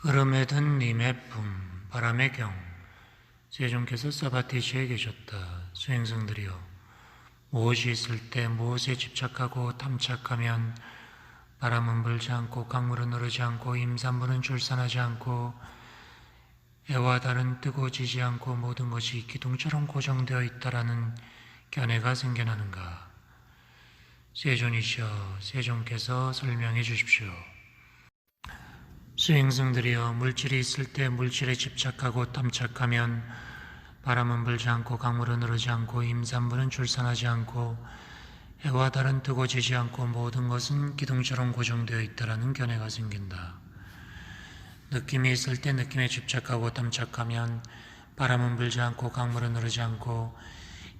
흐름에 든 님의 품, 바람의 경. 세종께서 사바티시에 계셨다. 수행승들이여, 무엇이 있을 때 무엇에 집착하고 탐착하면 바람은 불지 않고 강물은 흐르지 않고 임산물은 출산하지 않고 해와 달은 뜨고 지지 않고 모든 것이 기둥처럼 고정되어 있다라는 견해가 생겨나는가. 세존이시여, 세종께서 설명해 주십시오. 수행승들이여, 물질이 있을 때 물질에 집착하고 탐착하면 바람은 불지 않고 강물은 흐르지 않고 임산부는 출산하지 않고 해와 달은 뜨고 지지 않고 모든 것은 기둥처럼 고정되어 있다라는 견해가 생긴다. 느낌이 있을 때 느낌에 집착하고 탐착하면 바람은 불지 않고 강물은 흐르지 않고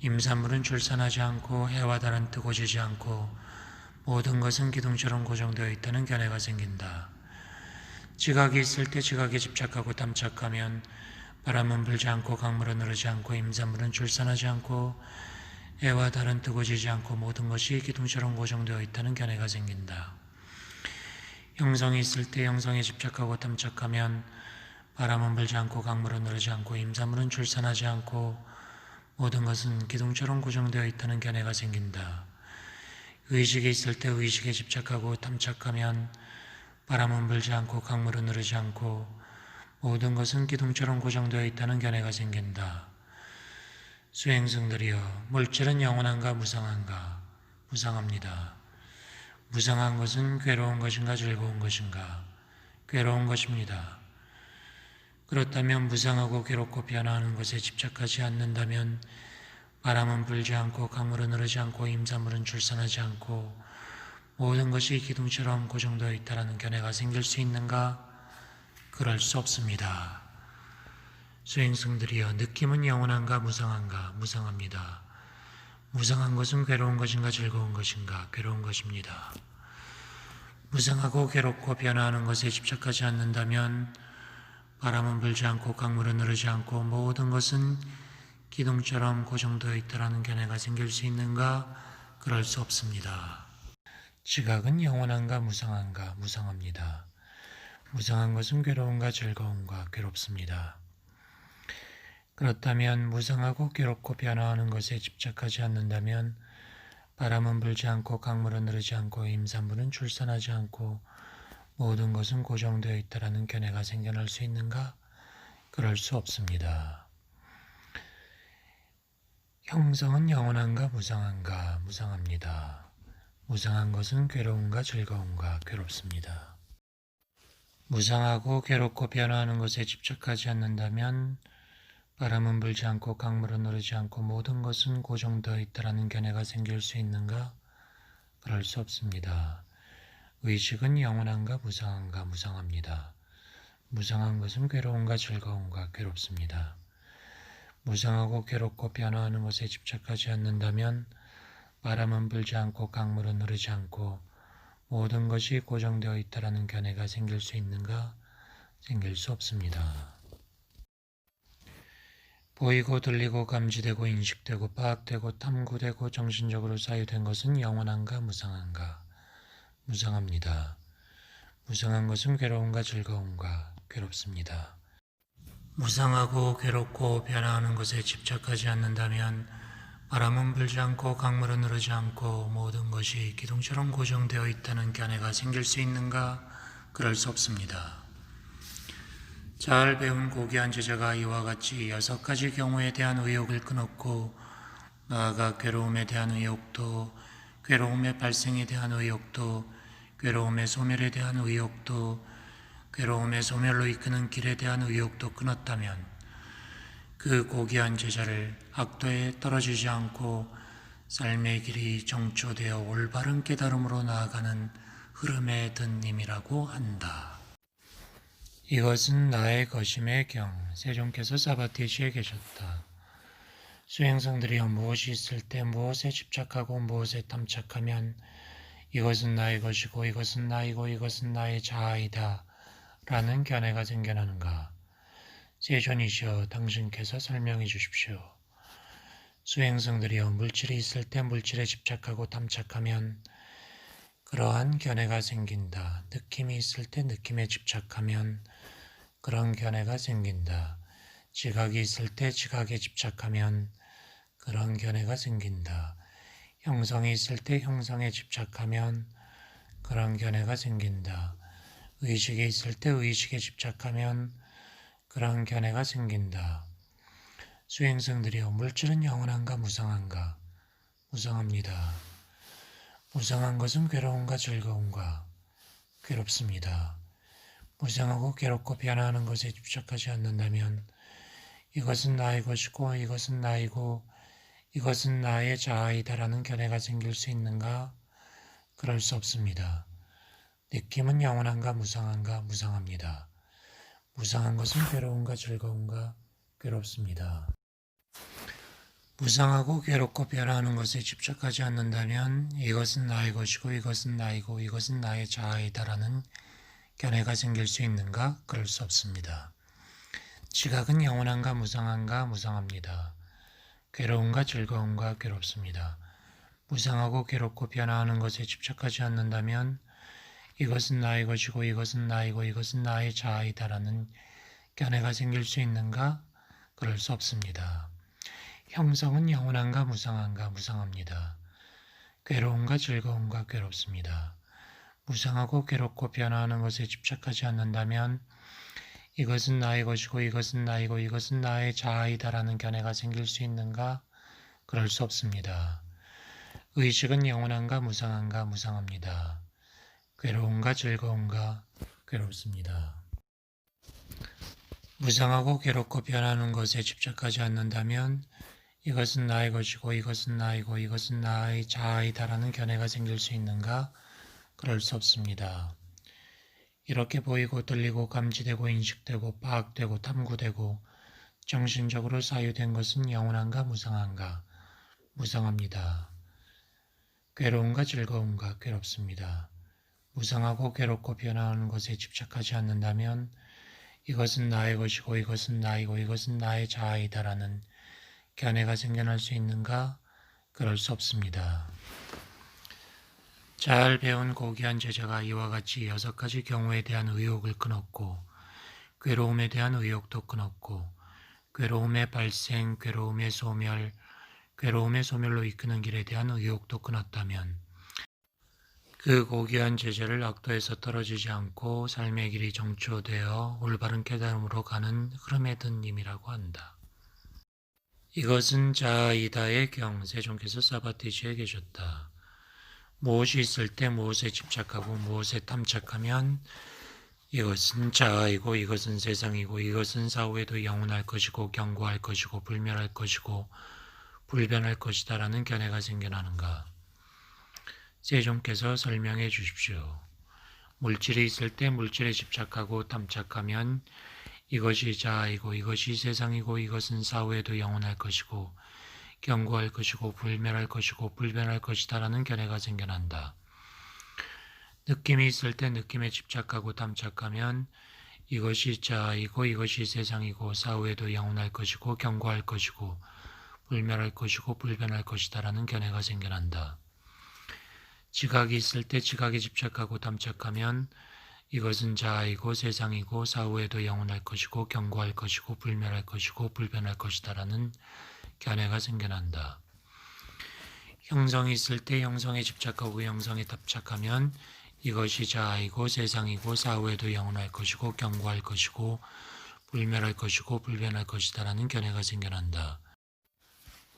임산물은 출산하지 않고 해와 달은 뜨고 지지 않고 모든 것은 기둥처럼 고정되어 있다는 견해가 생긴다. 지각이 있을 때 지각에 집착하고 탐착하면 바람은 불지 않고 강물은 흐르지 않고 임산물은 출산하지 않고 해와 달은 뜨고 지지 않고 모든 것이 기둥처럼 고정되어 있다는 견해가 생긴다. 형성이 있을 때 형성에 집착하고 탐착하면 바람은 불지 않고 강물은 흐르지 않고 임산물은 출산하지 않고 모든 것은 기둥처럼 고정되어 있다는 견해가 생긴다. 의식이 있을 때 의식에 집착하고 탐착하면 바람은 불지 않고 강물은 흐르지 않고 모든 것은 기둥처럼 고정되어 있다는 견해가 생긴다. 수행승들이여, 물질은 영원한가 무상한가? 무상합니다. 무상한 것은 괴로운 것인가 즐거운 것인가? 괴로운 것입니다. 그렇다면 무상하고 괴롭고 변화하는 것에 집착하지 않는다면 바람은 불지 않고 강물은 흐르지 않고 임산물은 출산하지 않고 모든 것이 기둥처럼 고정되어 있다는 견해가 생길 수 있는가? 그럴 수 없습니다. 수행승들이여, 느낌은 영원한가 무상한가? 무상합니다. 무상한 것은 괴로운 것인가 즐거운 것인가? 괴로운 것입니다. 무상하고 괴롭고 변화하는 것에 집착하지 않는다면 바람은 불지 않고 강물은 흐르지 않고 모든 것은 기둥처럼 고정되어 있다는 견해가 생길 수 있는가? 그럴 수 없습니다. 지각은 영원한가 무상한가? 무상합니다. 무상한 것은 괴로운가 즐거운가? 괴롭습니다. 그렇다면 무상하고 괴롭고 변화하는 것에 집착하지 않는다면 바람은 불지 않고 강물은 흐르지 않고 임산부는 출산하지 않고 모든 것은 고정되어 있다라는 견해가 생겨날 수 있는가? 그럴 수 없습니다. 형성은 영원한가 무상한가? 무상합니다. 무상한 것은 괴로운가 즐거운가? 괴롭습니다. 무상하고 괴롭고 변화하는 것에 집착하지 않는다면 바람은 불지 않고 강물은 흐르지 않고 모든 것은 고정되어 있다라는 견해가 생길 수 있는가? 그럴 수 없습니다. 의식은 영원한가 무상한가? 무상합니다. 무상한 것은 괴로운가 즐거운가? 괴롭습니다. 무상하고 괴롭고 변화하는 것에 집착하지 않는다면 바람은 불지 않고 강물은 흐르지 않고 모든 것이 고정되어 있다라는 견해가 생길 수 있는가? 생길 수 없습니다. 보이고 들리고 감지되고 인식되고 파악되고 탐구되고 정신적으로 사유된 것은 영원한가 무상한가? 무상합니다. 무상한 것은 괴로운가 즐거운가? 괴롭습니다. 무상하고 괴롭고 변화하는 것에 집착하지 않는다면 바람은 불지 않고 강물은 흐르지 않고 모든 것이 기둥처럼 고정되어 있다는 견해가 생길 수 있는가? 그럴 수 없습니다. 잘 배운 고귀한 제자가 이와 같이 6가지 경우에 대한 의욕을 끊었고 나아가 괴로움에 대한 의욕도 괴로움의 발생에 대한 의욕도 괴로움의 소멸에 대한 의욕도 괴로움의 소멸로 이끄는 길에 대한 의욕도 끊었다면 그 고귀한 제자를 악도에 떨어지지 않고 삶의 길이 정초되어 올바른 깨달음으로 나아가는 흐름에 든 님이라고 한다. 이것은 나의 거심의 경. 세종께서 사바티시에 계셨다. 수행성들이여, 무엇이 있을 때 무엇에 집착하고 무엇에 탐착하면 이것은 나의 것이고 이것은 나이고 이것은 나의 자아이다 라는 견해가 생겨나는가? 세존이시여, 당신께서 설명해 주십시오. 수행성들이여, 물질이 있을 때 물질에 집착하고 탐착하면 그러한 견해가 생긴다. 느낌이 있을 때 느낌에 집착하면 그런 견해가 생긴다. 지각이 있을 때 지각에 집착하면 그런 견해가 생긴다. 형성이 있을 때 형성에 집착하면 그런 견해가 생긴다. 의식이 있을 때 의식에 집착하면 그런 견해가 생긴다. 수행성들이여, 물질은 영원한가 무상한가? 무상합니다. 무상한 것은 괴로움과 즐거움과 괴롭습니다. 무상하고 괴롭고 변화하는 것에 집착하지 않는다면 이것은 나의 것이고 이것은 나이고 이것은 나의 자아이다라는 견해가 생길 수 있는가? 그럴 수 없습니다. 느낌은 영원한가 무상한가? 무상합니다. 무상한 것은 괴로움과 즐거움과 괴롭습니다. 무상하고 괴롭고 변화하는 것에 집착하지 않는다면 이것은 나의 것이고 이것은 나이고 이것은 나의 자아이다라는 견해가 생길 수 있는가? 그럴 수 없습니다. 지각은 영원한가 무상한가? 무상합니다. 괴로움과 즐거움과 괴롭습니다. 무상하고 괴롭고 변화하는 것에 집착하지 않는다면 이것은 나의 것이고 이것은 나이고 이것은 나의 자아이다라는 견해가 생길 수 있는가? 그럴 수 없습니다. 형성은 영원한가 무상한가? 무상합니다. 괴로움과 즐거움과 괴롭습니다. 무상하고 괴롭고 변화하는 것에 집착하지 않는다면 이것은 나의 것이고 이것은 나이고 이것은 나의 자아이다라는 견해가 생길 수 있는가? 그럴 수 없습니다. 의식은 영원한가 무상한가? 무상합니다. 괴로움과 즐거움과 괴롭습니다. 무상하고 괴롭고 변하는 것에 집착하지 않는다면 이것은 나의 것이고 이것은 나이고 이것은 나의 자아이다라는 견해가 생길 수 있는가? 그럴 수 없습니다. 이렇게 보이고 들리고 감지되고 인식되고 파악되고 탐구되고 정신적으로 사유된 것은 영원한가 무상한가? 무상합니다. 괴로움과 즐거움과 괴롭습니다. 무상하고 괴롭고 변화하는 것에 집착하지 않는다면 이것은 나의 것이고 이것은 나이고 이것은 나의 자아이다라는 견해가 생겨날 수 있는가? 그럴 수 없습니다. 잘 배운 고귀한 제자가 이와 같이 6가지 경우에 대한 의혹을 끊었고 괴로움에 대한 의혹도 끊었고 괴로움의 발생, 괴로움의 소멸, 괴로움의 소멸로 이끄는 길에 대한 의혹도 끊었다면 그 고귀한 제자를 악도에서 떨어지지 않고 삶의 길이 정초되어 올바른 깨달음으로 가는 흐름에 든 님이라고 한다. 이것은 자아이다의 경, 세종께서 사바티지에 계셨다. 무엇이 있을 때 무엇에 집착하고 무엇에 탐착하면 이것은 자아이고 이것은 세상이고 이것은 사후에도 영원할 것이고 경고할 것이고 불멸할 것이고 불변할 것이다라는 견해가 생겨나는가? 세종께서 설명해 주십시오. 물질이 있을 때 물질에 집착하고 탐착하면 이것이 자아이고 이것이 세상이고 이것은 사후에도 영원할 것이고 경고할 것이고 불멸할 것이고 불변할 것이다라는 견해가 생겨난다. 느낌이 있을 때 느낌에 집착하고 탐착하면 이것이 자아이고 이것이 세상이고 사후에도 영원할 것이고 경고할 것이고 불멸할 것이고 불변할 것이다라는 견해가 생겨난다. 지각이 있을 때 지각에 집착하고 탐착하면 이것은 자아이고 세상이고 사후에도 영원할 것이고 경고할 것이고 불멸할 것이고 불변할 것이다라는 견해가 생겨난다. 형성이 있을 때 형성에 집착하고 형성에 탐착하면 이것이 자아이고 세상이고 사후에도 영원할 것이고 경고할 것이고 불멸할 것이고 불변할 것이다라는 견해가 생겨난다.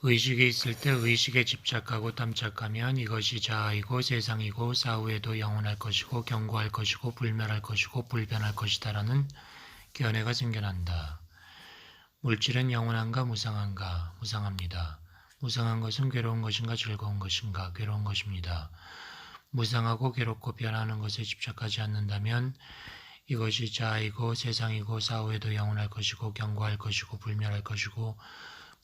의식이 있을 때 의식에 집착하고 탐착하면 이것이 자아이고 세상이고 사후에도 영원할 것이고 경고할 것이고 불멸할 것이고 불변할 것이다라는 견해가 생겨난다. 물질은 영원한가 무상한가? 무상합니다. 무상한 것은 괴로운 것인가 즐거운 것인가? 괴로운 것입니다. 무상하고 괴롭고 변하는 것에 집착하지 않는다면 이것이 자아이고 세상이고 사후에도 영원할 것이고 경고할 것이고 불멸할 것이고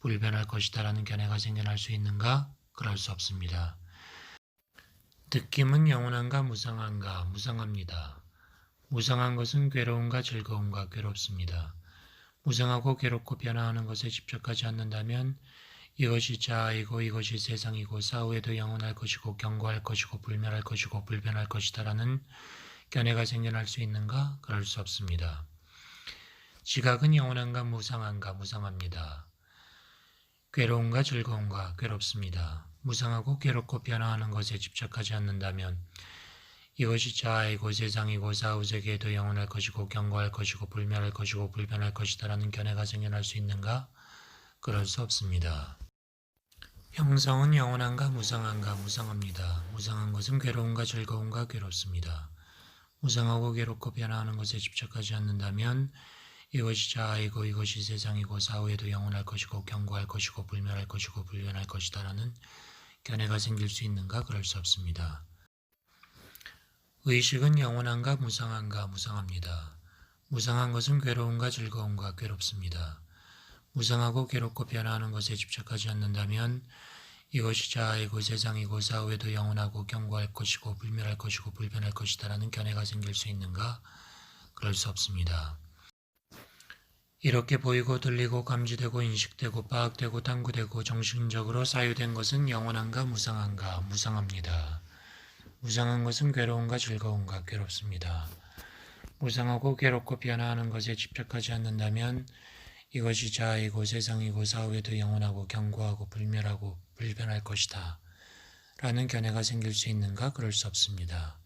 불변할 것이다라는 견해가 생겨날 수 있는가? 그럴 수 없습니다. 느낌은 영원한가 무상한가? 무상합니다. 무상한 것은 괴로움과 즐거움과 괴롭습니다. 무상하고 괴롭고 변화하는 것에 집착하지 않는다면 이것이 자아이고 이것이 세상이고 사후에도 영원할 것이고 경고할 것이고 불멸할 것이고 불변할 것이다라는 견해가 생겨날 수 있는가? 그럴 수 없습니다. 지각은 영원한가 무상한가 무상합니다. 괴로움과 즐거움과 괴롭습니다. 무상하고 괴롭고 변화하는 것에 집착하지 않는다면 이것이 자아이고 세상이고 사후세계에도 영원할 것이고 경고할 것이고 불멸할 것이고 불변할 것이다라는 견해가 생겨날 수 있는가? 그럴 수 없습니다. 형성은 영원한가 무상한가 무상합니다. 무상한 것은 괴로움과 즐거움과 괴롭습니다. 무상하고 괴롭고 변화하는 것에 집착하지 않는다면 이것이 자아이고 이것이 세상이고 사후에도 영원할 것이고 경고할 것이고 불멸할 것이고 불변할 것이다라는 견해가 생길 수 있는가? 그럴 수 없습니다. 의식은 영원한가 무상한가 무상합니다. 무상한 것은 괴로움과 즐거움과 괴롭습니다. 무상하고 괴롭고 변화하는 것에 집착하지 않는다면 이것이 자아이고 세상이고 사후에도 영원하고 경고할 것이고 불멸할 것이고 불변할 것이다라는 견해가 생길 수 있는가? 그럴 수 없습니다. 이렇게 보이고 들리고 감지되고 인식되고 파악되고 탐구되고 정신적으로 사유된 것은 영원한가 무상한가 무상합니다. 무상한 것은 괴로움과 즐거움과 괴롭습니다. 무상하고 괴롭고 변화하는 것에 집착하지 않는다면 이것이 자아이고 세상이고 사후에도 영원하고 경고하고 불멸하고 불변할 것이다 라는 견해가 생길 수 있는가? 그럴 수 없습니다.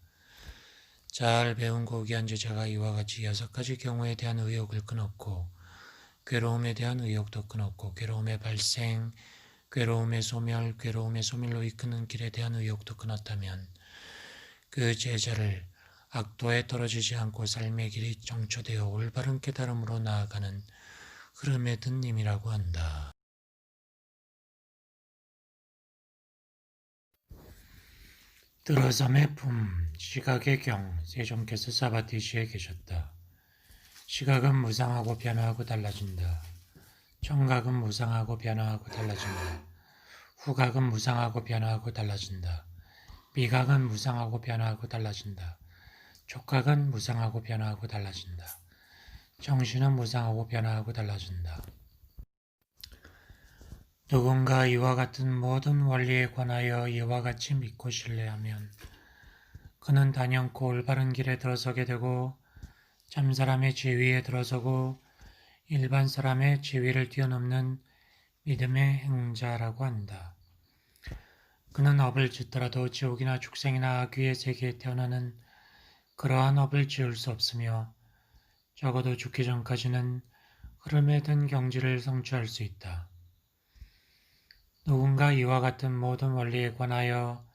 잘 배운 고귀한 제자가 이와 같이 6가지 경우에 대한 의욕을 끊었고 괴로움에 대한 의욕도 끊었고 괴로움의 발생, 괴로움의 소멸, 괴로움의 소멸로 이끄는 길에 대한 의욕도 끊었다면 그 제자를 악도에 떨어지지 않고 삶의 길이 정초되어 올바른 깨달음으로 나아가는 흐름에 든 님이라고 한다. 들어섬의 품, 시각의 경, 세종께서 사바티시에 계셨다. 시각은 무상하고 변화하고 달라진다. 청각은 무상하고 변화하고 달라진다. 후각은 무상하고 변화하고 달라진다. 미각은 무상하고 변화하고 달라진다. 촉각은 무상하고 변화하고 달라진다. 정신은 무상하고 변화하고 달라진다. 누군가 이와 같은 모든 원리에 관하여 이와 같이 믿고 신뢰하면 그는 단연코 올바른 길에 들어서게 되고 참사람의 지위에 들어서고 일반 사람의 지위를 뛰어넘는 믿음의 행자라고 한다. 그는 업을 짓더라도 지옥이나 축생이나 악귀의 세계에 태어나는 그러한 업을 지을 수 없으며 적어도 죽기 전까지는 흐름에 든 경지를 성취할 수 있다. 누군가 이와 같은 모든 원리에 관하여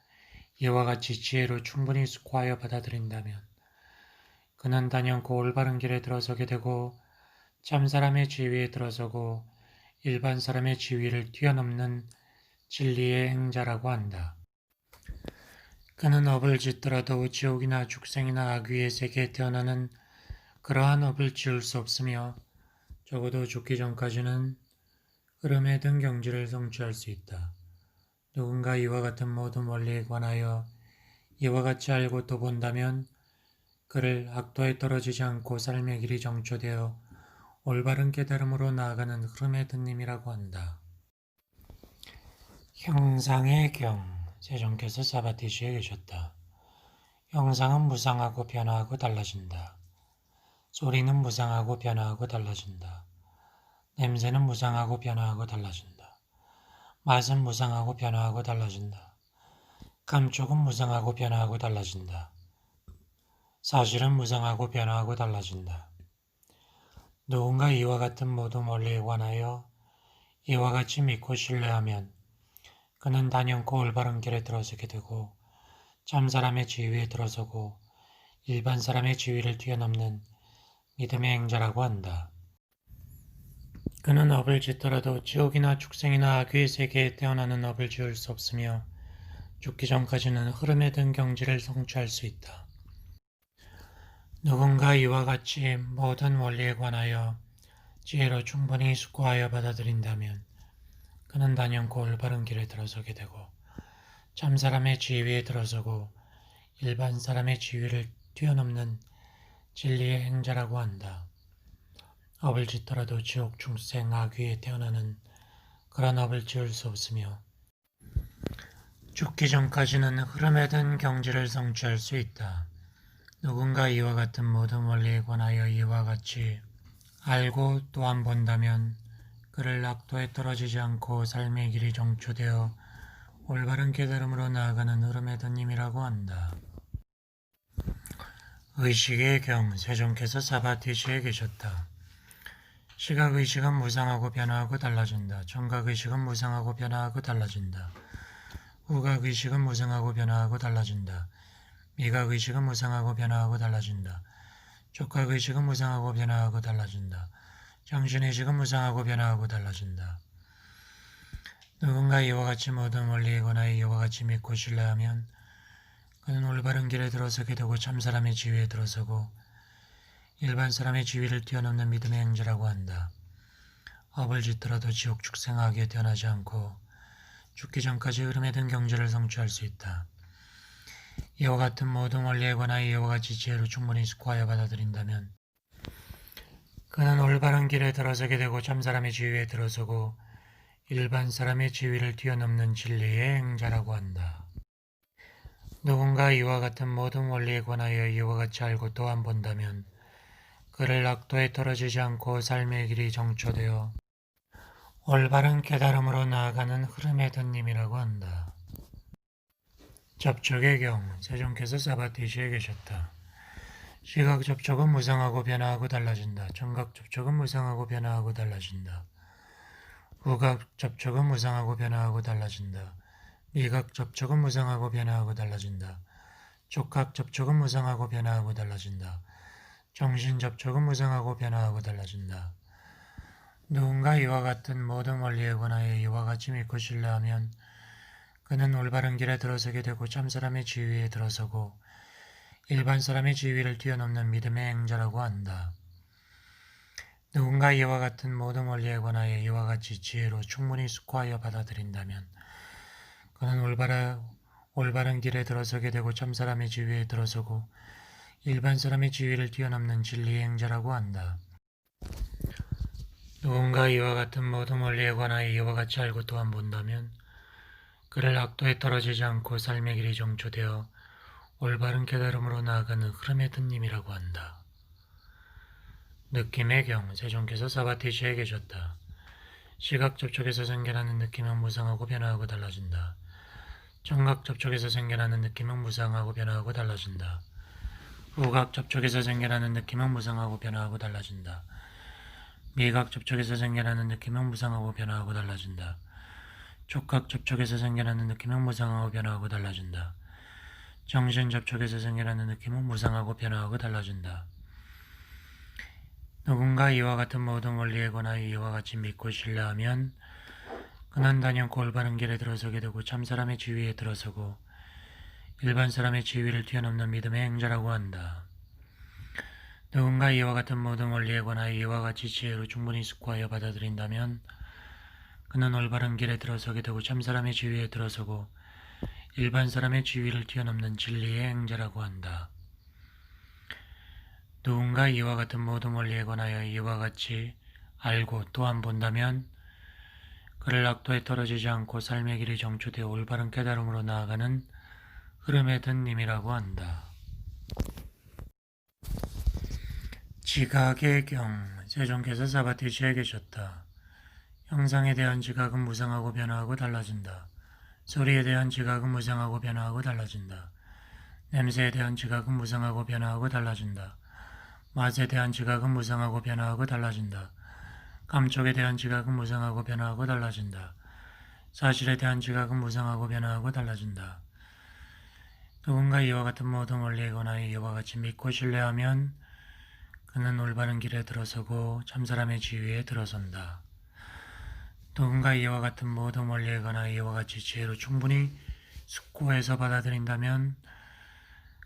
이와 같이 지혜로 충분히 숙고하여 받아들인다면 그는 단연코 올바른 길에 들어서게 되고 참사람의 지위에 들어서고 일반 사람의 지위를 뛰어넘는 진리의 행자라고 한다. 그는 업을 짓더라도 지옥이나 축생이나 악귀의 세계에 태어나는 그러한 업을 지을 수 없으며 적어도 죽기 전까지는 흐름에 든 경지를 성취할 수 있다. 누군가 이와 같은 모든 원리에 관하여 이와 같이 알고 또 본다면 그를 악도에 떨어지지 않고 삶의 길이 정초되어 올바른 깨달음으로 나아가는 흐름의 든님이라고 한다. 형상의 경, 세종께서 사바티시에 계셨다. 형상은 무상하고 변화하고 달라진다. 소리는 무상하고 변화하고 달라진다. 냄새는 무상하고 변화하고 달라진다. 맛은 무상하고 변화하고 달라진다. 감촉은 무상하고 변화하고 달라진다. 사실은 무상하고 변화하고 달라진다. 누군가 이와 같은 모든 원리에 관하여 이와 같이 믿고 신뢰하면 그는 단연코 올바른 길에 들어서게 되고 참사람의 지위에 들어서고 일반 사람의 지위를 뛰어넘는 믿음의 행자라고 한다. 그는 업을 짓더라도 지옥이나 축생이나 악귀의 세계에 태어나는 업을 지을 수 없으며 죽기 전까지는 흐름에 든 경지를 성취할 수 있다. 누군가 이와 같이 모든 원리에 관하여 지혜로 충분히 숙고하여 받아들인다면 그는 단연코 올바른 길에 들어서게 되고 참사람의 지위에 들어서고 일반 사람의 지위를 뛰어넘는 진리의 행자라고 한다. 업을 짓더라도 지옥, 중생, 악귀에 태어나는 그런 업을 지을 수 없으며 죽기 전까지는 흐름에 든 경지를 성취할 수 있다. 누군가 이와 같은 모든 원리에 관하여 이와 같이 알고 또한 본다면 그를 낙도에 떨어지지 않고 삶의 길이 정초되어 올바른 깨달음으로 나아가는 흐름의 던님이라고 한다. 의식의 경, 세종께서 사바티시에 계셨다. 시각의식은 무상하고 변화하고 달라진다. 청각의식은 무상하고 변화하고 달라진다. 후각의식은 무상하고 변화하고 달라진다. 미각의식은 무상하고 변화하고 달라진다. 촉각의식은 무상하고 변화하고 달라진다. 정신의식은 무상하고 변화하고 달라진다. 누군가 이와 같이 모든 원리이거나 이와 같이 믿고 신뢰하면 그는 올바른 길에 들어서게 되고 참사람의 지위에 들어서고 일반 사람의 지위를 뛰어넘는 믿음의 행자라고 한다. 업을 짓더라도 지옥 축생하게 태어나지 않고 죽기 전까지 흐름에 든 경제를 성취할 수 있다. 이와 같은 모든 원리에 관하여 이와 같이 지혜로 충분히 숙고하여 받아들인다면 그는 올바른 길에 들어서게 되고 참사람의 지위에 들어서고 일반 사람의 지위를 뛰어넘는 진리의 행자라고 한다. 누군가 이와 같은 모든 원리에 관하여 이와 같이 알고 또한 본다면 그를 낙도에 떨어지지 않고 삶의 길이 정초되어 올바른 깨달음으로 나아가는 흐름의 던님이라고 한다. 접촉의 경, 세종께서 사바티시에 계셨다. 시각 접촉은 무상하고 변화하고 달라진다. 청각 접촉은 무상하고 변화하고 달라진다. 후각 접촉은 무상하고 변화하고 달라진다. 미각 접촉은 무상하고 변화하고 달라진다. 촉각 접촉은 무상하고 변화하고 달라진다. 정신 접촉은 무상하고 변화하고 달라진다. 누군가 이와 같은 모든 원리에 관하여 이와 같이 믿고 신뢰하면 그는 올바른 길에 들어서게 되고 참사람의 지위에 들어서고 일반 사람의 지위를 뛰어넘는 믿음의 행자라고 한다. 누군가 이와 같은 모든 원리에 관하여 이와 같이 지혜로 충분히 숙고하여 받아들인다면 그는 올바른 길에 들어서게 되고 참사람의 지위에 들어서고 일반 사람의 지위를 뛰어넘는 진리의 행자라고 한다. 누군가 이와 같은 모든 원리에 관하여 이와 같이 알고 또한 본다면 그를 악도에 떨어지지 않고 삶의 길이 정초되어 올바른 깨달음으로 나아가는 흐름의 든님이라고 한다. 느낌의 경, 세종께서 사바티시에 계셨다. 시각 접촉에서 생겨나는 느낌은 무상하고 변화하고 달라진다. 청각 접촉에서 생겨나는 느낌은 무상하고 변화하고 달라진다. 후각 접촉에서 생겨나는 느낌은 무상하고 변화하고 달라진다. 미각 접촉에서 생겨나는 느낌은 무상하고 변화하고 달라진다. 촉각 접촉에서 생겨나는 느낌은 무상하고 변화하고 달라진다. 정신 접촉에서 생겨나는 느낌은 무상하고 변화하고 달라진다. 누군가 이와 같은 모든 원리에 관하여 이와 같이 믿고 신뢰하면 그는 단연코 올바른 길에 들어서게 되고 참사람의 지위에 들어서고 일반 사람의 지위를 뛰어넘는 믿음의 행자라고 한다. 누군가 이와 같은 모든 원리에 관하여 이와 같이 지혜로 충분히 숙고하여 받아들인다면 그는 올바른 길에 들어서게 되고 참사람의 지위에 들어서고 일반 사람의 지위를 뛰어넘는 진리의 행자라고 한다. 누군가 이와 같은 모든 원리에 관하여 이와 같이 알고 또한 본다면 그를 악도에 떨어지지 않고 삶의 길이 정초되어 올바른 깨달음으로 나아가는 흐름에 든 님이라고 한다. 지각의 경, 세종께서 사바티시에 계셨다. 형상에 대한 지각은 무상하고 변화하고 달라진다. 소리에 대한 지각은 무상하고 변화하고 달라진다. 냄새에 대한 지각은 무상하고 변화하고 달라진다. 맛에 대한 지각은 무상하고 변화하고 달라진다. 감촉에 대한 지각은 무상하고 변화하고 달라진다. 사실에 대한 지각은 무상하고 변화하고 달라진다. 누군가 이와 같은 모든 원리에 관하여 이와 같이 믿고 신뢰하면 그는 올바른 길에 들어서고 참사람의 지위에 들어선다. 누군가 이와 같은 모든 원리에 관하여 이와 같이 지혜로 충분히 숙고해서 받아들인다면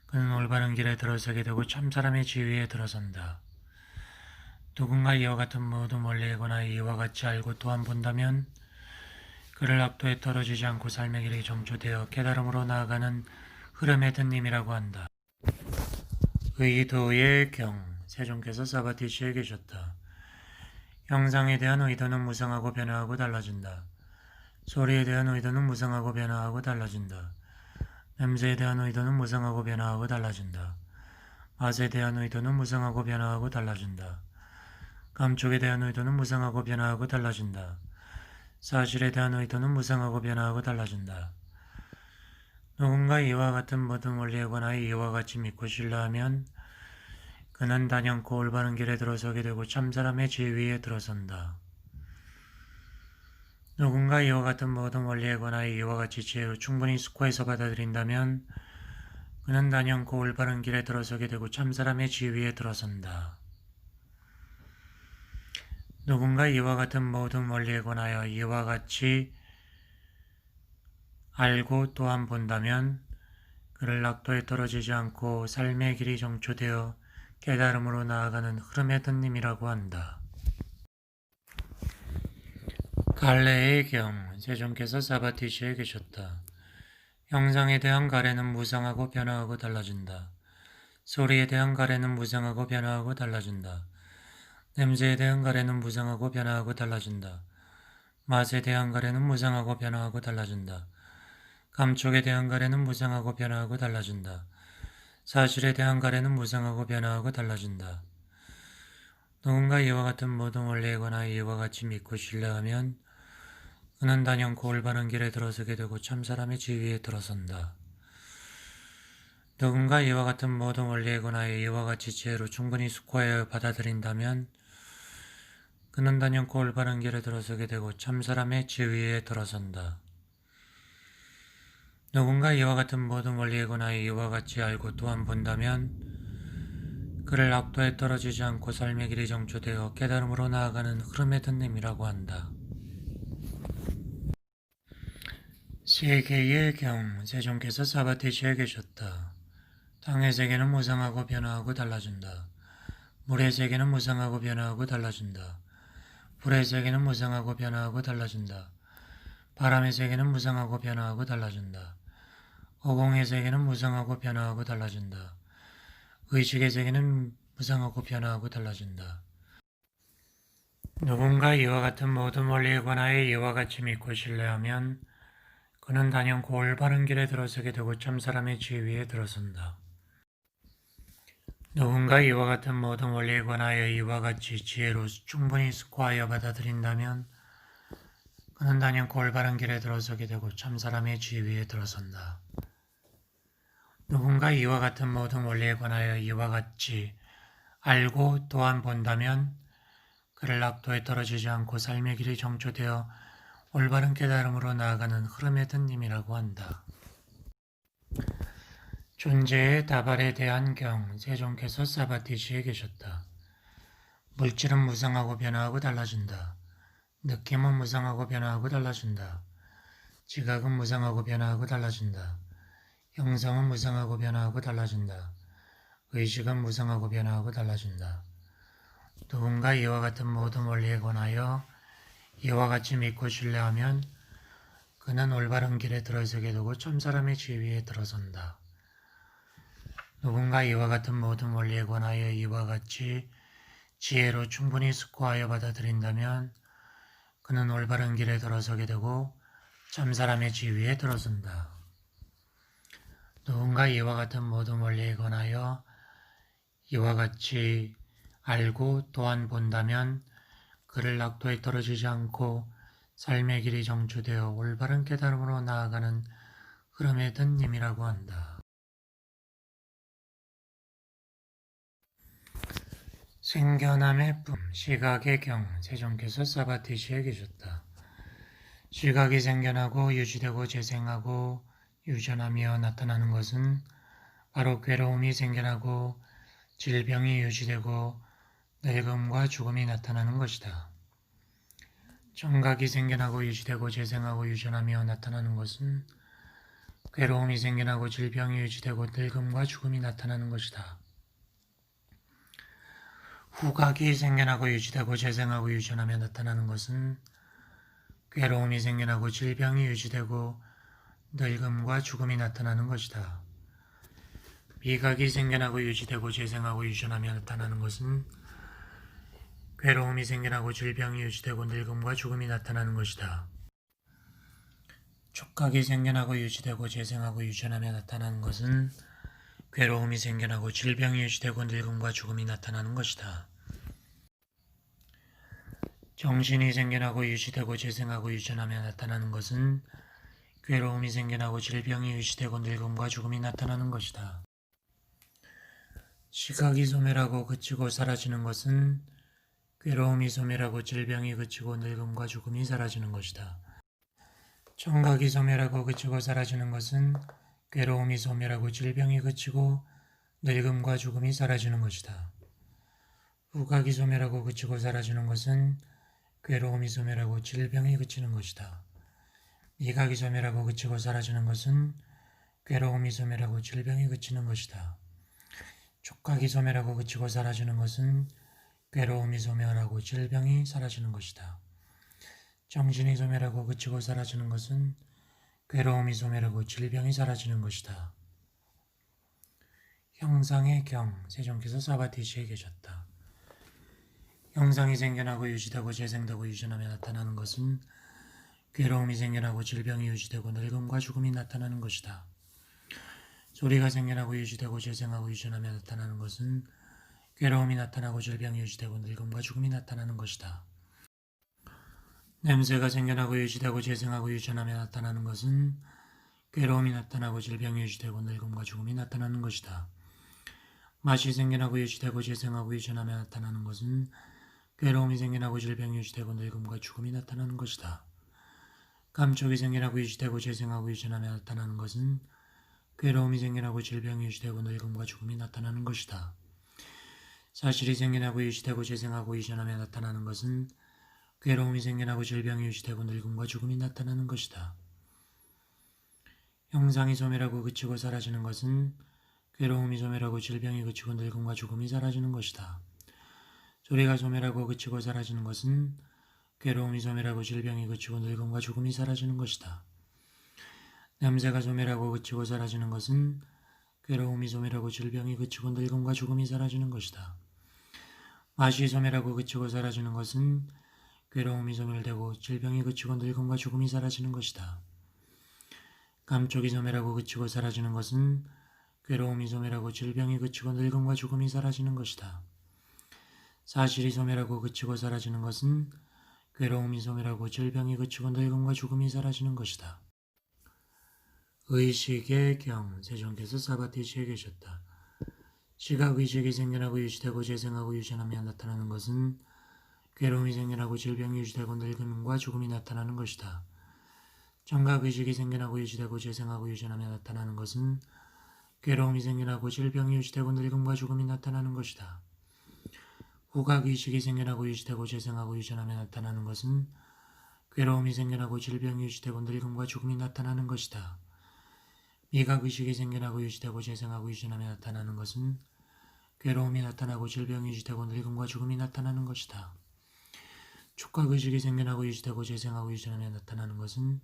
그는 올바른 길에 들어서게 되고 참사람의 지위에 들어선다. 누군가 이와 같은 모든 원리에 관하여 이와 같이 알고 또한 본다면 그를 악도에 떨어지지 않고 삶의 길이 정초되어 깨달음으로 나아가는 흐름의 든님이라고 한다. 의도의 경, 세종께서 사바티시에 계셨다. 형상에 대한 의도는 무상하고 변화하고 달라진다. 소리에 대한 의도는 무상하고 변화하고 달라진다. 냄새에 대한 의도는 무상하고 변화하고 달라진다. 맛에 대한 의도는 무상하고 변화하고 달라진다. 감촉에 대한 의도는 무상하고 변화하고 달라진다. 사실에 대한 의도는 무상하고 변화하고 달라진다. 누군가 이와 같은 모든 원리에 관하여 이와 같이 믿고 신뢰하면 그는 단연코 올바른 길에 들어서게 되고 참사람의 지위에 들어선다. 누군가 이와 같은 모든 원리에 관하여 이와 같이 지혜로 충분히 숙고해서 받아들인다면 그는 단연코 올바른 길에 들어서게 되고 참사람의 지위에 들어선다. 누군가 이와 같은 모든 원리에 관하여 이와 같이 알고 또한 본다면 그를 낙도에 떨어지지 않고 삶의 길이 정초되어 깨달음으로 나아가는 흐름의 든님이라고 한다. 갈래의 경, 세존께서 사바티시에 계셨다. 형상에 대한 가래는 무상하고 변화하고 달라진다. 소리에 대한 가래는 무상하고 변화하고 달라진다. 냄새에 대한 가래는 무상하고 변화하고 달라진다. 맛에 대한 가래는 무상하고 변화하고 달라진다. 감촉에 대한 가래는 무상하고 변화하고 달라진다. 사실에 대한 가래는 무상하고 변화하고 달라진다. 누군가 이와 같은 모든 원리에 관하여 이와 같이 믿고 신뢰하면 그는 단연코 올바른 길에 들어서게 되고 참사람의 지위에 들어선다. 누군가 이와 같은 모든 원리에 관하여 이와 같이 지혜로 충분히 숙고하여 받아들인다면 그는 단연코 올바른 길에 들어서게 되고 참사람의 지위에 들어선다. 누군가 이와 같은 모든 원리에 관하여 이와 같이 알고 또한 본다면 그를 악도에 떨어지지 않고 삶의 길이 정초되어 깨달음으로 나아가는 흐름의 든님이라고 한다. 세계의 경, 세존께서 사바티시에 계셨다. 땅의 세계는 무상하고 변화하고 달라진다. 물의 세계는 무상하고 변화하고 달라진다. 불의 세계는 무상하고 변화하고 달라진다. 바람의 세계는 무상하고 변화하고 달라진다. 허공의 세계는 무상하고 변화하고 달라진다. 의식의 세계는 무상하고 변화하고 달라진다. 누군가 이와 같은 모든 원리에 관하여 이와 같이 믿고 신뢰하면 그는 단연코 올바른 길에 들어서게 되고 참사람의 지위에 들어선다. 누군가 이와 같은 모든 원리에 관하여 이와 같이 지혜로 충분히 숙고하여 받아들인다면 그는 단연코 올바른 길에 들어서게 되고 참사람의 지위에 들어선다. 누군가 이와 같은 모든 원리에 관하여 이와 같이 알고 또한 본다면 그를 악도에 떨어지지 않고 삶의 길이 정초되어 올바른 깨달음으로 나아가는 흐름의 든님이라고 한다. 존재의 다발에 대한 경, 세존께서 사바티시에 계셨다. 물질은 무상하고 변화하고 달라진다. 느낌은 무상하고 변화하고 달라진다. 지각은 무상하고 변화하고 달라진다. 형상은 무상하고 변화하고 달라진다. 의식은 무상하고 변화하고 달라진다. 누군가 이와 같은 모든 원리에 관하여 이와 같이 믿고 신뢰하면 그는 올바른 길에 들어서게 되고 참사람의 지위에 들어선다. 누군가 이와 같은 모든 원리에 관하여 이와 같이 지혜로 충분히 숙고하여 받아들인다면 그는 올바른 길에 들어서게 되고 참사람의 지위에 들어선다. 누군가 이와 같은 모든 원리에 관하여 이와 같이 알고 또한 본다면 그를 낙도에 떨어지지 않고 삶의 길이 정초되어 올바른 깨달음으로 나아가는 흐름의 든님이라고 한다. 생겨남의 뿜, 시각의 경, 세존께서 사바티시에 계셨다. 시각이 생겨나고 유지되고 재생하고 유전하며 나타나는 것은 바로 괴로움이 생겨나고 질병이 유지되고 늙음과 죽음이 나타나는 것이다. 청각이 생겨나고 유지되고 재생하고 유전하며 나타나는 것은 괴로움이 생겨나고 질병이 유지되고 늙음과 죽음이 나타나는 것이다. 후각이 생겨나고 유지되고 재생하고 유전하며 나타나는 것은 괴로움이 생겨나고 질병이 유지되고 늙음과 죽음이 나타나는 것이다. 미각이 생겨나고 유지되고 재생하고 유전하며 나타나는 것은 괴로움이 생겨나고 질병이 유지되고 늙음과 죽음이 나타나는 것이다. 촉각이 생겨나고 유지되고 재생하고 유전하며 나타나는 것은 괴로움이 생겨나고 질병이 유지되고 늙음과 죽음이 나타나는 것이다. 정신이 생겨나고 유지되고 재생하고 유전하며 나타나는 것은 괴로움이 생겨나고 질병이 유지되고 늙음과 죽음이 나타나는 것이다. 시각이 소멸하고 그치고 사라지는 것은 괴로움이 소멸하고 질병이 그치고 늙음과 죽음이 사라지는 것이다. 청각이 소멸하고 그치고 사라지는 것은 괴로움이 소멸하고 질병이 그치고 늙음과 죽음이 사라지는 것이다. 후각이 소멸하고 그치고 사라지는 것은 괴로움이 소멸하고 질병이 그치는 것이다. 미각이 소멸하고 그치고 사라지는 것은 괴로움이 소멸하고 질병이 그치는 것이다. 촉각이 소멸하고 그치고 사라지는 것은 괴로움이 소멸하고 질병이 사라지는 것이다. 정신이 소멸하고 그치고 사라지는 것은 괴로움이 소멸하고 질병이 사라지는 것이다. 형상의 경, 세종께서 사바티시에 계셨다. 형상이 생겨나고 유지되고 재생되고 유전하며 나타나는 것은 괴로움이 생겨나고 질병이 유지되고 늙음과 죽음이 나타나는 것이다. 소리가 생겨나고 유지되고 재생하고 유전하며 나타나는 것은 괴로움이 나타나고 질병이 유지되고 늙음과 죽음이 나타나는 것이다. 냄새가 생겨나고 유지되고 재생하고 유전하며 나타나는 것은 괴로움이 나타나고 질병이 유지되고 늙음과 죽음이 나타나는 것이다. 맛이 생겨나고 유지되고 재생하고 유전하며 나타나는 것은 괴로움이 생겨나고 질병이 유지되고 늙음과 죽음이 나타나는 것이다. 감촉이 생겨나고 유지되고 재생하고 유전하며 나타나는 것은 괴로움이 생겨나고 질병이 유지되고 늙음과 죽음이 나타나는 것이다. 사실이 생겨나고 유지되고 재생하고 유전하며 나타나는 것은 괴로움이 생겨나고 질병이 유지되고 늙음과 죽음이 나타나는 것이다. 형상이 소멸하고 그치고 사라지는 것은 괴로움이 소멸하고 질병이 그치고 늙음과 죽음이 사라지는 것이다. 소리가 소멸하고 그치고 사라지는 것은 괴로움이 소멸하고 질병이 그치고 늙음과 죽음이 사라지는 것이다. 냄새가 소멸하고 그치고 사라지는 것은 괴로움이 소멸하고 질병이 그치고 늙음과 죽음이 사라지는 것이다. 맛이 소멸하고 그치고 사라지는 것은 괴로움이 소멸되고 질병이 그치고 늙음과 죽음이 사라지는 것이다. 감촉이 소멸하고 그치고 사라지는 것은 괴로움이 소멸하고 질병이 그치고 늙음과 죽음이 사라지는 것이다. 사실이 소멸하고 그치고 사라지는 것은 괴로움이 소멸하고 질병이 그치고 늙음과 죽음이 사라지는 것이다. 의식의 경, 세종께서 사바티시에 계셨다. 시각의식이 생겨나고 유지되고 재생하고 유전하며 나타나는 것은 괴로움이 생겨나고 질병이 유지되고 늙음과 죽음이 나타나는 것이다. 청각의식이 생겨나고 유지되고 재생하고 유전하며 나타나는 것은 괴로움이 생겨나고 질병이 유지되고 늙음과 죽음이 나타나는 것이다. 후각의식이 생겨나고 유지되고 재생하고 유전하며 나타나는 것은 괴로움이 생겨나고 질병이 유지되고 늙음과 죽음이 나타나는 것이다. 미각의식이 생겨나고 유지되고 재생하고 유전하며 나타나는 것은 괴로움이 나타나고 질병이 유지되고 늙음과 죽음이 나타나는 것이다. 촉각의식이 생겨나고 유지되고 재생하고 유전하며 나타나는 것은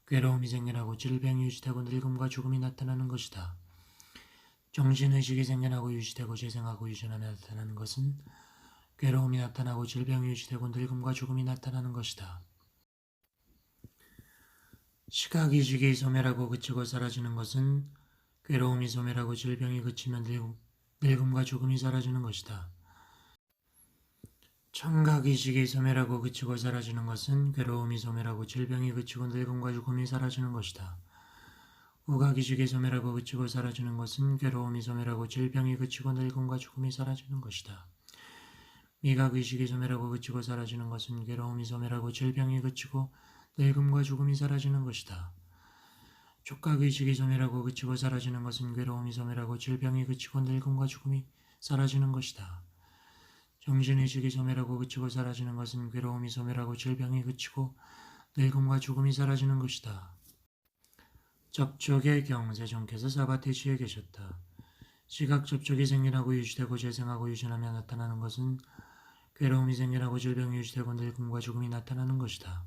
괴로움이 생겨나고 질병이 유지되고 늙음과 죽음이 나타나는 것이다. 정신의식이 생겨나고 유지되고 재생하고 유전하며 나타나는 것은 괴로움이 나타나고 질병이 유지되고 늙음과 죽음이 나타나는 것이다. 시각의식이 소멸하고 그치고 사라지는 것은 괴로움이 소멸하고 질병이 그치면 늙음과 죽음이 사라지는 것이다. 청각의식이 소멸하고 그치고 사라지는 것은 괴로움이 소멸하고 질병이 그치고 늙음과 죽음이 사라지는 것이다. 후각의식이 소멸하고 그치고 사라지는 것은 괴로움이 소멸하고 질병이 그치고 늙음과 죽음이 사라지는 것이다. 미각의식이 소멸하고 그치고 사라지는 것은 괴로움이 소멸하고 질병이 그치고 늙음과 죽음이 사라지는 것이다. 촉각의식이 소멸하고 그치고 사라지는 것은 괴로움이 소멸하고 질병이 그치고 늙음과 죽음이 사라지는 것이다. 정신의식이 소멸하고 그치고 사라지는 것은 괴로움이 소멸하고 질병이 그치고 늙음과 죽음이 사라지는 것이다. 접촉의 경, 세종께서 사바티시에 계셨다. 시각 접촉이 생겨나고 유지되고 재생하고 유전하며 나타나는 것은 괴로움이 생겨나고 질병이 유지되고 늙음과 죽음이 나타나는 것이다.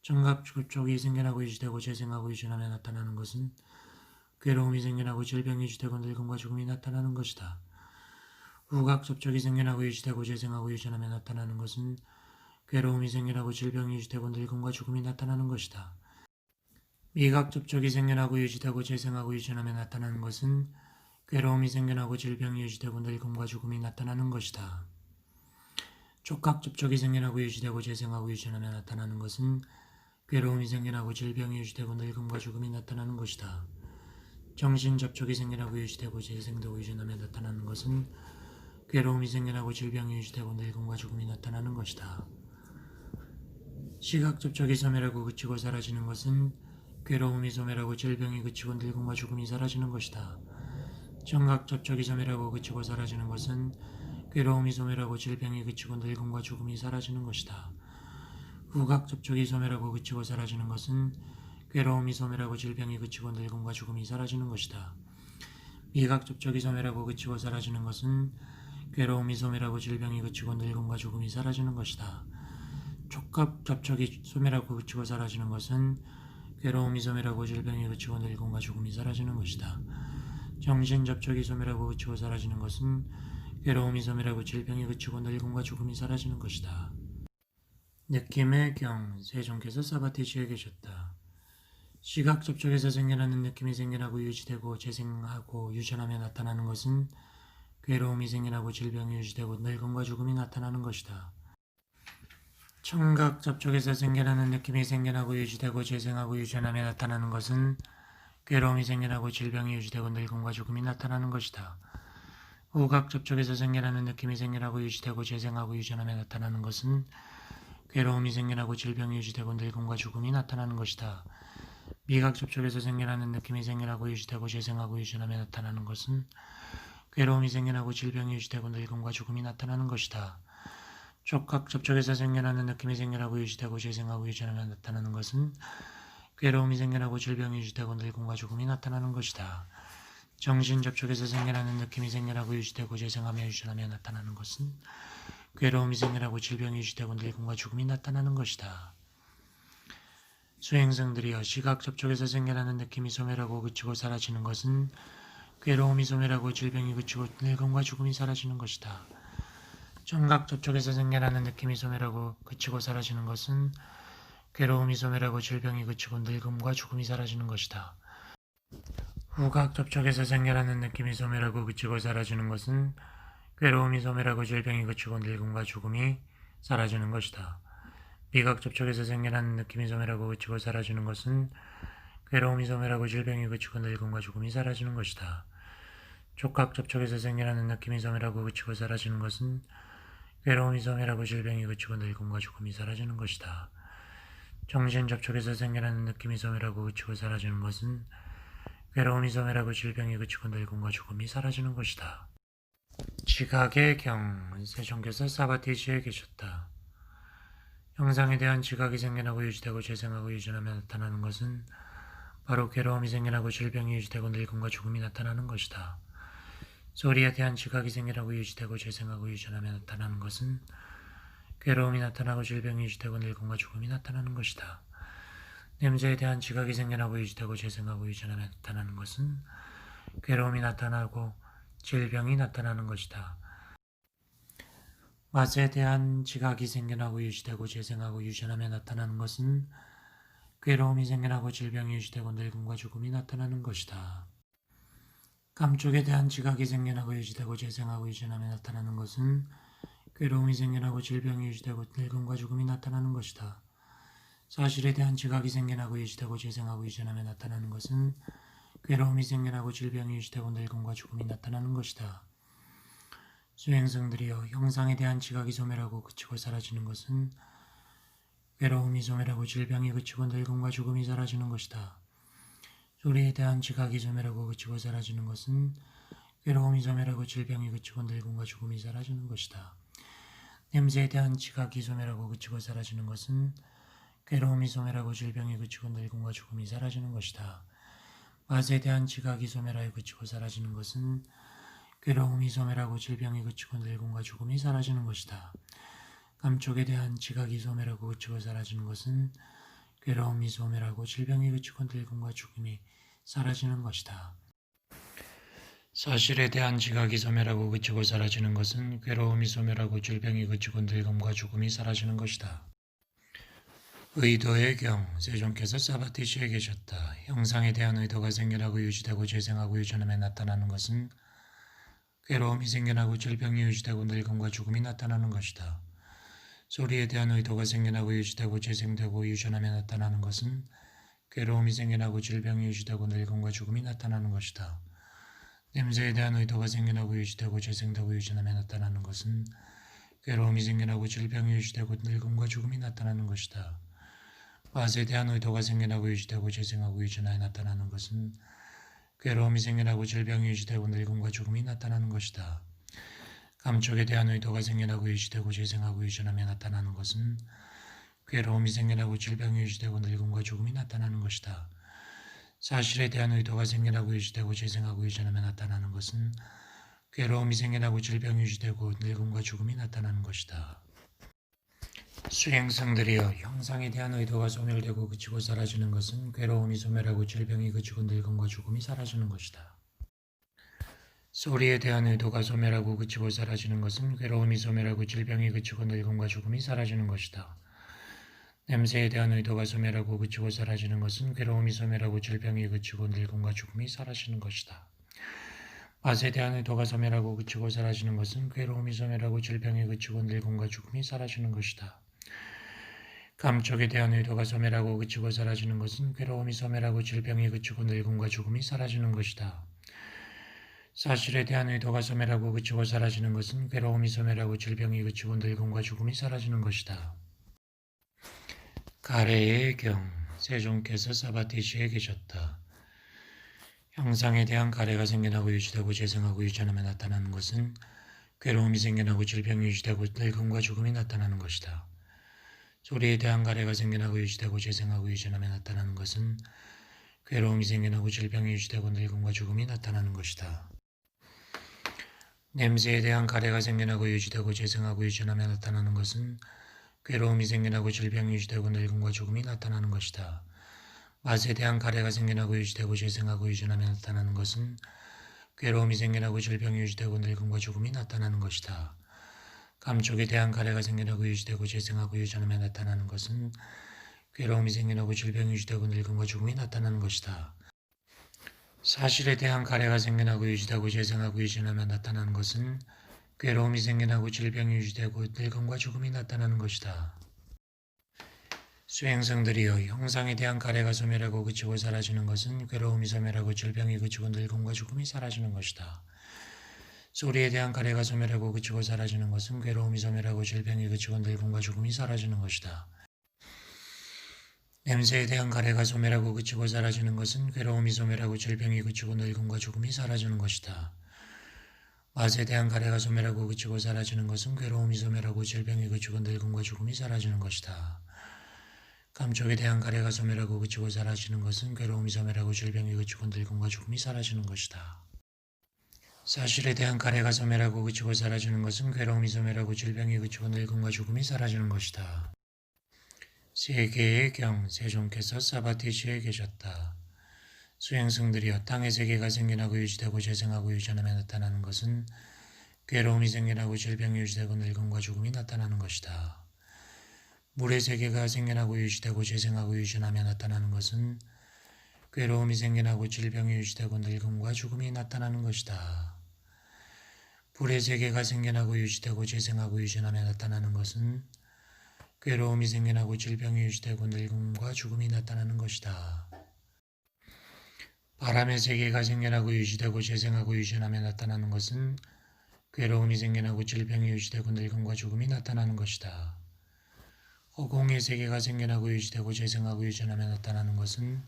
청각 접촉이 생겨나고 유지되고 재생하고 유전하며 나타나는 것은 괴로움이 생겨나고 질병이 유지되고 늙음과 죽음이 나타나는 것이다. 후각 접촉이 생겨나고 유지되고 재생하고 유전하며 나타나는 것은 괴로움이 생겨나고 질병이 유지되고 늙음과 죽음이 나타나는 것이다. 미각 접촉이 생겨나고 유지되고 재생하고 유전하며 나타나는 것은 괴로움이 생겨나고 질병이 유지되고 늙음과 죽음이 나타나는 것이다. 촉각 접촉이 생겨나고 유지되고 재생하고 유전하며 나타나는 것은 괴로움이 생겨나고 질병이 유지되고 늙음과 죽음이 나타나는 것이다. 정신 접촉이 생겨나고 유지되고 재생되고 유전하며 나타나는 것은 괴로움이 생겨나고 질병이 유지되고 늙음과 죽음이 나타나는 것이다. 시각 접촉이 소멸하고 그치고 사라지는 것은 괴로움이 소멸하고 질병이 그치고 늙음과 죽음이 사라지는 것이다. 청각 접촉이 소멸하고 그치고 사라지는 것은 괴로움이 소멸하고 질병이 그치고 늙음과 죽음이 사라지는 것이다. 후각 접촉이 소멸하고 그치고 사라지는 것은 괴로움이 소멸하고 질병이 그치고 늙음과 죽음이 사라지는 것이다. 미각 접촉이 소멸하고 그치고 사라지는 것은 괴로움이 소멸하고 질병이 그치고 늙음과 죽음이 사라지는 것이다. 촉각 접촉이 소멸하고 그치고 사라지는 것은 괴로움이 소멸하고 질병이 그치고 늙음과 죽음이 사라지는 것이다. 정신 접촉이 소멸하고 그치고 사라지는 것은 괴로움이 소멸하고 질병이 그치고 늙음과 죽음이 사라지는 것이다. 느낌의 경, 세종께서 사바티시에 계셨다. 시각 접촉에서 생겨나는 느낌이 생겨나고 유지되고 재생하고 유전하며 나타나는 것은 괴로움이 생겨나고 질병이 유지되고 늙음과 죽음이 나타나는 것이다. 청각 접촉에서 생겨나는 느낌이 생겨나고 유지되고 재생하고 유전하며 나타나는 것은 괴로움이 생겨나고 질병이 유지되고 늙음과 죽음이 나타나는 것이다. 후각 접촉에서 생겨나는 느낌이 생겨나고 유지되고 재생하고 유전하며 나타나는 것은 괴로움이 생겨나고 질병이 유지되고 늙음과 죽음이 나타나는 것이다. 미각 접촉에서 생겨나는 느낌이 생겨나고 유지되고 재생하고 유전하며 나타나는 것은 괴로움이 생겨나고 질병이 유지되고 늙음과 죽음이 나타나는 것이다. 촉각 접촉에서 생겨나는 느낌이 생겨나고 유지되고 재생하고 유전하며 나타나는 것은 괴로움이 생겨나고 질병이 유지되고 늙음과 죽음이 나타나는 것이다. 정신 접촉에서 생겨나는 느낌이 생겨나고 유지되고 재생하며 유전하며 나타나는 것은 괴로움이 생겨나고 질병이 유지되고 늙음과 죽음이 나타나는 것이다. 수행성들이여, 시각 접촉에서 생겨나는 느낌이 소멸하고 그치고 사라지는 것은 괴로움이 소멸하고 질병이 그치고 늙음과 죽음이 사라지는 것이다. 청각 접촉에서 생겨나는 느낌이 소멸하고 그치고 사라지는 것은 괴로움이 소멸하고 질병이 그치고 늙음과 죽음이 사라지는 것이다. 후각 접촉에서 생겨나는 느낌이 소멸하고 그치고 사라지는 것은 괴로움이 소멸하고 질병이 그치고 늙음과 죽음이 사라지는 것이다. 미각 접촉에서 생겨나는 느낌이 소멸하고 그치고 사라지는 것은 괴로움이 소멸하고 질병이 그치고 늙음과 죽음이 사라지는 것이다. 촉각 접촉에서 생겨나는 느낌이 소멸하고 그치고 사라지는 것은 괴로움이 소멸하고 질병이 그치고 늙음과 죽음이 사라지는 것이다. 정신 접촉에서 생겨나는 느낌이 소멸하고 그치고 사라지는 것은 괴로움이 소멸하고 질병이 그치고 늙음과 죽음이 사라지는 것이다. 지각의 경, 세종께서 사바티시에 계셨다. 형상에 대한 지각이 생겨나고 유지되고 재생하고 유전하며 나타나는 것은 바로 괴로움이 생겨나고 질병이 유지되고 늙음과 죽음이 나타나는 것이다. 소리에 대한 지각이 생겨나고 유지되고 재생하고 유전하며 나타나는 것은 괴로움이 나타나고 질병이 유지되고 늙음과 죽음이 나타나는 것이다. 냄새에 대한 지각이 생겨나고 유지되고 재생하고 유전하며 나타나는 것은 괴로움이 나타나고 질병이 나타나는 것이다. 맛에 대한 지각이 생겨나고 유지되고 재생하고 유전하며 나타나는 것은 괴로움이 생겨나고 질병이 유지되고 늙음과 죽음이 나타나는 것이다. 감촉에 대한 지각이 생겨나고 유지되고 재생하고 유전하며 나타나는 것은 괴로움이 생겨나고 질병이 유지되고 늙음과 죽음이 나타나는 것이다. 사실에 대한 지각이 생겨나고 유지되고 재생하고 유전하며 나타나는 것은 괴로움이 생겨나고 질병이 유지되고 늙음과 죽음이 나타나는 것이다. 수행성들이여, 형상에 대한 지각이 소멸하고 그치고 사라지는 것은 괴로움이 소멸하고 질병이 그치고 늙음과 죽음이 사라지는 것이다. 소리에 대한 지각이 소멸하고 그치고 사라지는 것은 괴로움이 소멸하고 질병이 그치고 늙음과 죽음이 사라지는 것이다. 냄새에 대한 지각이 소멸하고 그치고 사라지는 것은 괴로움이 소멸하고 질병이 그치고 늙음과 죽음이 사라지는 것이다. 맛에 대한 지각이 소멸하여 그치고 사라지는 것은 괴로움이 소멸하고 질병이 그치고 늙음과 죽음이 사라지는 것이다. 감촉에 대한 지각이 소멸하고 그치고 사라지는 것은 괴로움이 소멸하고 질병이 그치고 늙음과 죽음이 사라지는 것이다. 사실에 대한 지각이 소멸하고 그치고 사라지는 것은 괴로움이 소멸하고 질병이 그치고 늙음과 죽음이 사라지는 것이다. 의도의 경, 세종께서 사바티시에 계셨다. 형상에 대한 의도가 생겨나고 유지되고 재생하고 유전하며 나타나는 것은 괴로움이 생겨나고 질병이 유지되고 늙음과 죽음이 나타나는 것이다. 소리에 대한 의도가 생겨나고 유지되고 재생되고 유전하며 나타나는 것은 괴로움이 생겨나고 질병이 유지되고 늙음과 죽음이 나타나는 것이다. 냄새에 대한 의도가 생겨나고 유지되고 재생되고 유전하며 나타나는 것은 괴로움이 생겨나고 질병이 유지되고 늙음과 죽음이 나타나는 것이다. 맛에 대한 의도가 생겨나고 유지되고 재생하고 유전하여 나타나는 것은 괴로움이 생겨나고 질병이 유지되고 늙음과 죽음이 나타나는 것이다. 감촉에 대한 의도가 생겨나고 유지되고 재생하고 유전하며 나타나는 것은 괴로움이 생겨나고 질병이 유지되고 늙음과 죽음이 나타나는 것이다. 사실에 대한 의도가 생겨나고 유지되고 재생하고 유전하며 나타나는 것은 괴로움이 생겨나고 질병이 유지되고 늙음과 죽음이 나타나는 것이다. 수행성들이여, 형상에 대한 의도가 소멸되고 그치고 사라지는 것은 괴로움이 소멸하고 질병이 그치고 늙음과 죽음이 사라지는 것이다. 소리에 대한 의도가 소멸하고 그치고 사라지는 것은 괴로움이 소멸하고 질병이 그치고 늙음과 죽음이 사라지는 것이다. 냄새에 대한 의도가 소멸하고 그치고 사라지는 것은 괴로움이 소멸하고 질병이 그치고 늙음과 죽음이 사라지는 것이다. 맛에 대한 의도가 소멸하고 그치고 사라지는 것은 괴로움이 소멸하고 질병이 그치고 늙음과 죽음이 사라지는 것이다. 감촉에 대한 의도가 소멸하고 그치고 사라지는 것은 괴로움이 소멸하고 질병이 그치고 늙음과 죽음이 사라지는 것이다. 사실에 대한 의도가 소멸하고 그치고 사라지는 것은 괴로움이 소멸하고 질병이 그치고 늙음과 죽음이 사라지는 것이다. 가래의 경, 세종께서 사바티시에 계셨다. 형상에 대한 가래가 생겨나고 유지되고 재생하고 유전하며 나타나는 것은 괴로움이 생겨나고 질병이 유지되고 늙음과 죽음이 나타나는 것이다. 소리에 대한 가래가 생겨나고 유지되고 재생하고 유전하며 나타나는 것은 괴로움이 생겨나고 질병이 유지되고 늙음과 죽음이 나타나는 것이다. 냄새에 대한 가래가 생겨나고 유지되고 재생하고 유전하며 나타나는 것은 괴로움이 생겨나고 질병이 유지되고 늙음과 죽음이 나타나는 것이다. 맛에 대한 가래가 생겨나고 유지되고 재생하고 유전하며 나타나는 것은 괴로움이 생겨나고 질병이 유지되고 늙음과 죽음이 나타나는 것이다. 감촉에 대한 가래가 생겨나고 유지되고 재생하고 유전하며 나타나는 것은 괴로움이 생겨나고 질병이 유지되고 늙음과 죽음이 나타나는 것이다. 사실에 대한 가래가 생겨나고 유지되고 재생하고 유전하며 나타나는 것은 괴로움이 생겨나고 질병이 유지되고 늙음과 죽음이 나타나는 것이다. 수행성들이여, 형상에 대한 가래가 소멸하고 그치고 사라지는 것은 괴로움이 소멸하고 질병이 그치고 늙음과 죽음이 사라지는 것이다. 소리에 대한 가래가 소멸하고 그치고 사라지는 것은 괴로움이 소멸하고 질병이 그치고 늙음과 죽음이 사라지는 것이다. 냄새에 대한 가래가 소멸하고 그치고 사라지는 것은 괴로움이 소멸하고 질병이 그치고 늙음과 죽음이 사라지는 것이다. 맛에 대한 가래가 소멸하고 그치고 사라지는 것은 괴로움이 소멸하고 질병이 그치고 늙음과 죽음이 사라지는 것이다. 감촉에 대한 가래가 소멸하고 그치고 사라지는 것은 괴로움이 소멸하고 질병이 그치고 늙음과 죽음이 사라지는 것이다. 사실에 대한 가래가 소멸하고 그치고 사라지는 것은 괴로움이 소멸하고 질병이 그치고 늙음과 죽음이 사라지는 것이다. 세계의 경, 세종께서 사바티시에 계셨다. 수행성들이여, 땅의 세계가 생겨나고 유지되고 재생하고 유전하며 나타나는 것은 괴로움이 생겨나고 질병이 유지되고 늙음과 죽음이 나타나는 것이다. 물의 세계가 생겨나고 유지되고 재생하고 유전하며 나타나는 것은 괴로움이 생겨나고 질병이 유지되고 늙음과 죽음이 나타나는 것이다. 불의 세계가 생겨나고 유지되고 재생하고 유전하며 나타나는 것은 괴로움이 생겨나고 질병이 유지되고 늙음과 죽음이 나타나는 것이다. 바람의 세계가 생겨나고 유지되고 재생하고 유전하며 나타나는 것은 괴로움이 생겨나고 질병이 유지되고 늙음과 죽음이 나타나는 것이다. 허공의 세계가 생겨나고 유지되고 재생하고 유전하며 나타나는 것은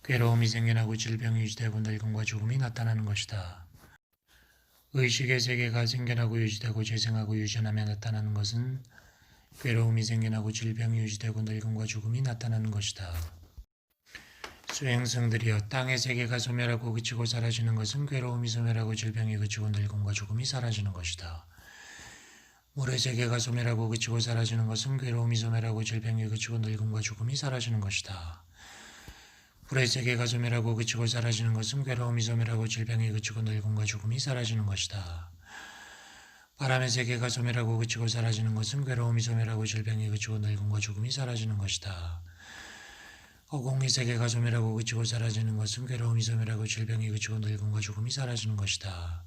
괴로움이 생겨나고 질병이 유지되고 늙음과 죽음이 나타나는 것이다. 의식의 세계가 생겨나고 유지되고 재생하고 유전하며 나타나는 것은 괴로움이 생겨나고 질병이 유지되고 늙음과 죽음이 나타나는 것이다. 수행성들이여, 땅의 세계가 소멸하고 그치고 사라지는 것은 괴로움이 소멸하고 질병이 그치고 늙음과 죽음이 사라지는 것이다. 물의 세계가 소멸하고 그치고 사라지는 것은 괴로움이 소멸하고 질병이 그치고 늙음과 죽음이 사라지는 것이다. 불의 세계가 소멸하고 그치고 사라지는 것은 괴로움이 소멸하고 질병이 그치고 늙음과 죽음이 사라지는 것이다. 바람의 세계가 소멸하고 그치고 사라지는 것은 괴로움이 소멸하고 질병이 그치고 늙음과 죽음이 사라지는 것이다. 허공의 세계가 소멸하고 그치고 사라지는 것은 괴로움이 소멸하고 질병이 그치고 늙음과 죽음이 사라지는 것이다.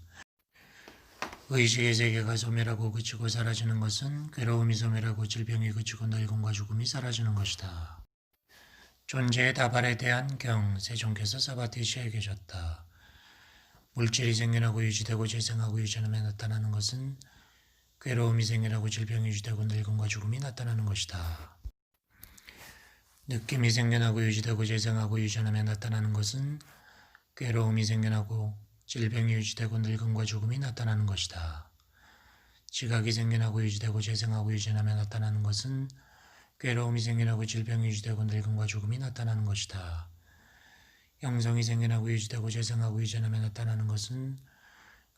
의식의 세계가 소멸하고 그치고 사라지는 것은 괴로움이 소멸하고 질병이 그치고 늙음과 죽음이 사라지는 것이다. 존재의 다발에 대한 경, 세종께서 사바티시에게 줬다. 물질이 생겨나고 유지되고 재생하고 유전하며 나타나는 것은 괴로움이 생겨나고 질병이 유지되고 늙음과 죽음이 나타나는 것이다. 느낌이 생겨나고 유지되고 재생하고 유전하며 나타나는 것은 괴로움이 생겨나고 질병이 유지되고 늙음과 죽음이 나타나는 것이다. 지각이 생겨나고 유지되고 재생하고 유전하며 나타나는 것은 괴로움이 생겨나고 질병이 유지되고 늙음과 죽음이 나타나는 것이다. 형성이 생겨나고 유지되고 재생하고 유전하며 나타나는 것은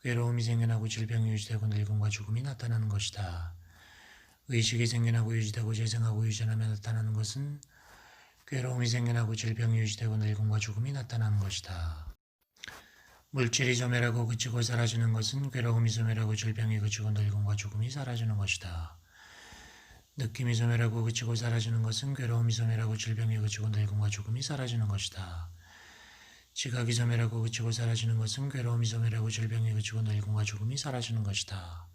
괴로움이 생겨나고 질병이 유지되고 늙음과 죽음이 나타나는 것이다. 의식이 생겨나고 유지되고 재생하고 유전하며 나타나는 것은 괴로움이 생겨나고 질병이 유지되고 늙음과 죽음이 나타나는 것이다. 물질이 소멸하고 그치고 사라지는 것은 괴로움이 소멸하고 질병이 그치고 늙음과 죽음이 사라지는 것이다. 느낌이 소멸하고 그치고 사라지는 것은 괴로움이 소멸하고 질병이 그치고 늙음과 죽음이 사라지는 것이다. 지각이 소멸하고 그치고 사라지는 것은 괴로움이 소멸하고 질병이 그치고 늙음과 죽음이 사라지는 것이다.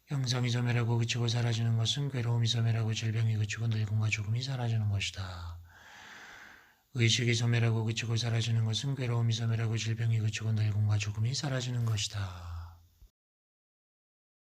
형성이 소멸하고 그치고 사라지는 것은 괴로움이 소멸하고 질병이 그치고 늙음과 죽음이 사라지는 것이다. 의식이 소멸하고 그치고 사라지는 것은 괴로움이 소멸하고 질병이 그치고 늙음과 죽음이 사라지는 것이다.